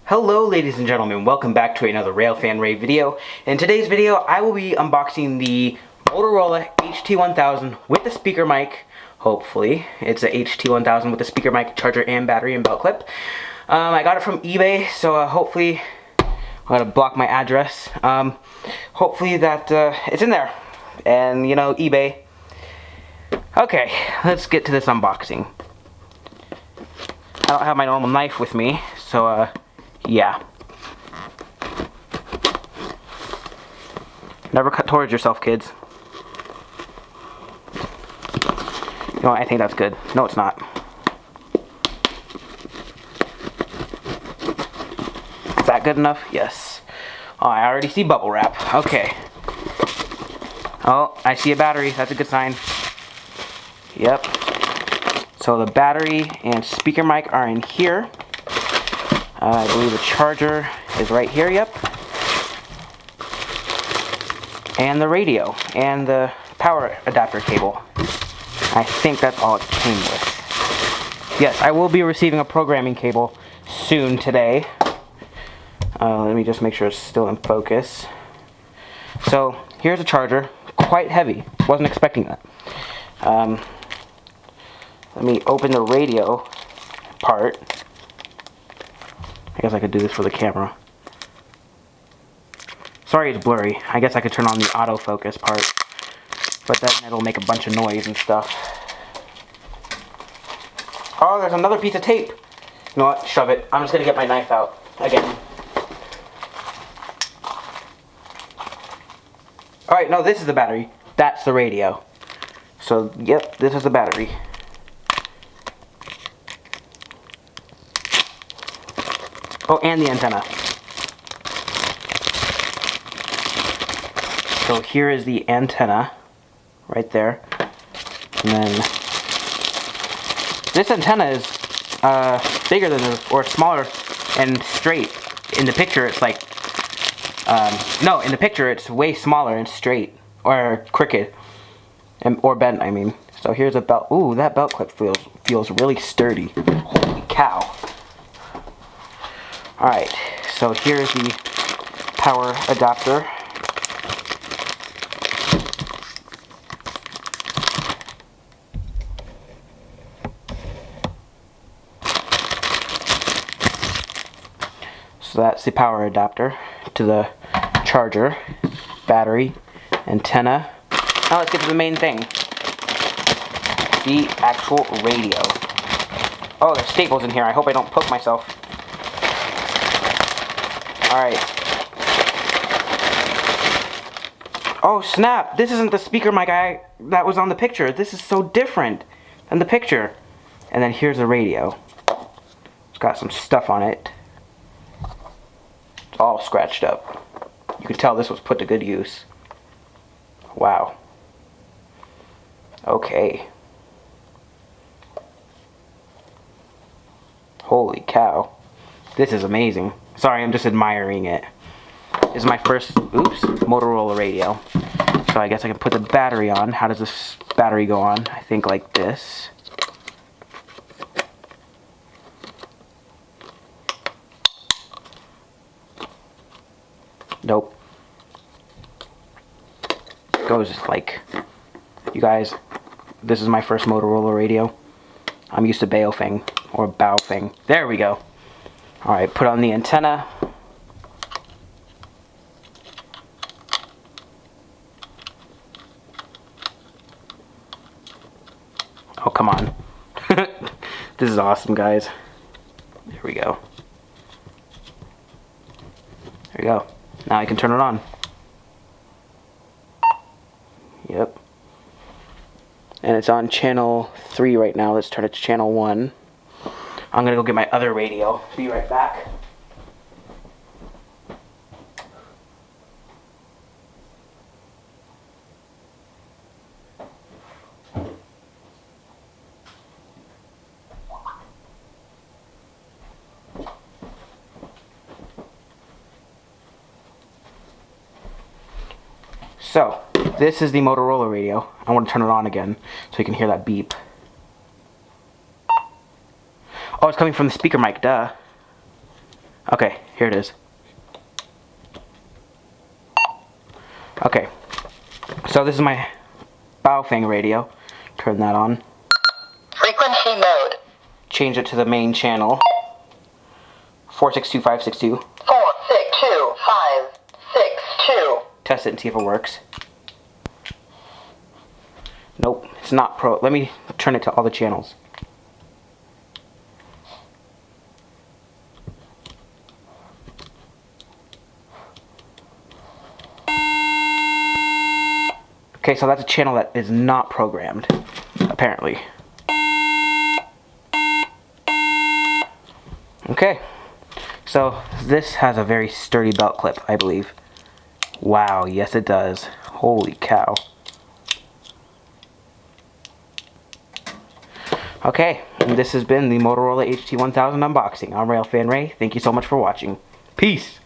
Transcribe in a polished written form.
Hello ladies and gentlemen, welcome back to another Railfan Ray video. In today's video, I will be unboxing the Motorola HT1000 with the speaker mic. Hopefully, it's a HT1000 with the speaker mic, charger, and battery and belt clip. I got it from eBay, so hopefully, I'm gonna block my address. Hopefully that it's in there, and you know, eBay. Okay, let's get to this unboxing. I don't have my normal knife with me, so yeah. Never cut towards yourself, kids. You know what, I think that's good. No, it's not. Is that good enough? Yes. Oh, I already see bubble wrap. Okay. Oh, I see a battery. That's a good sign. Yep. So the battery and speaker mic are in here. I believe the charger is right here, yep. And the radio, and the power adapter cable. I think that's all it came with. Yes, I will be receiving a programming cable soon today. Let me just make sure it's still in focus. So, here's a charger. Quite heavy. Wasn't expecting that. Let me open the radio part. I guess I could do this for the camera. Sorry it's blurry. I guess I could turn on the autofocus part. But then it'll make a bunch of noise and stuff. Oh, there's another piece of tape. You know what? Shove it. I'm just going to get my knife out again. Alright, no, this is the battery. That's the radio. So, yep, this is the battery. Oh, and the antenna. So here is the antenna, right there. And then this antenna is bigger than or smaller and straight. In the picture, it's like no, in the picture it's way smaller and straight or crooked, or bent. I mean. So here's a belt. Ooh, that belt clip feels really sturdy. Holy cow! Alright, so here's the power adapter. So that's the power adapter to the charger, battery, antenna. Now let's get to the main thing. The actual radio. Oh, there's staples in here. I hope I don't poke myself. Alright. Oh snap, this isn't the speaker mic that was on the picture. This is so different than the picture. And then here's the radio. It's got some stuff on it. It's all scratched up. You can tell this was put to good use. Wow. Okay. Holy cow. This is amazing. Sorry, I'm just admiring it. This is my first, Motorola radio. So I guess I can put the battery on. How does this battery go on? I think like this. Nope. Goes like, you guys, this is my first Motorola radio. I'm used to Baofeng or Baofeng. There we go. Alright, put on the antenna. Oh, come on. This is awesome, guys. There we go. There we go. Now I can turn it on. Yep. And it's on channel 3 right now. Let's turn it to channel 1. I'm gonna go get my other radio. Be right back. So, this is the Motorola radio. I want to turn it on again so you can hear that beep. Oh, it's coming from the speaker mic, duh. Okay, here it is. Okay, so this is my Baofeng radio. Turn that on. Frequency mode. Change it to the main channel. 462562. 462562. Test it and see if it works. Nope, it's not pro. Let me turn it to all the channels. Okay, so that's a channel that is not programmed, apparently. Okay, so this has a very sturdy belt clip, I believe. Wow, yes it does. Holy cow. Okay, and this has been the Motorola HT1000 unboxing. I'm Railfan Ray. Thank you so much for watching. Peace!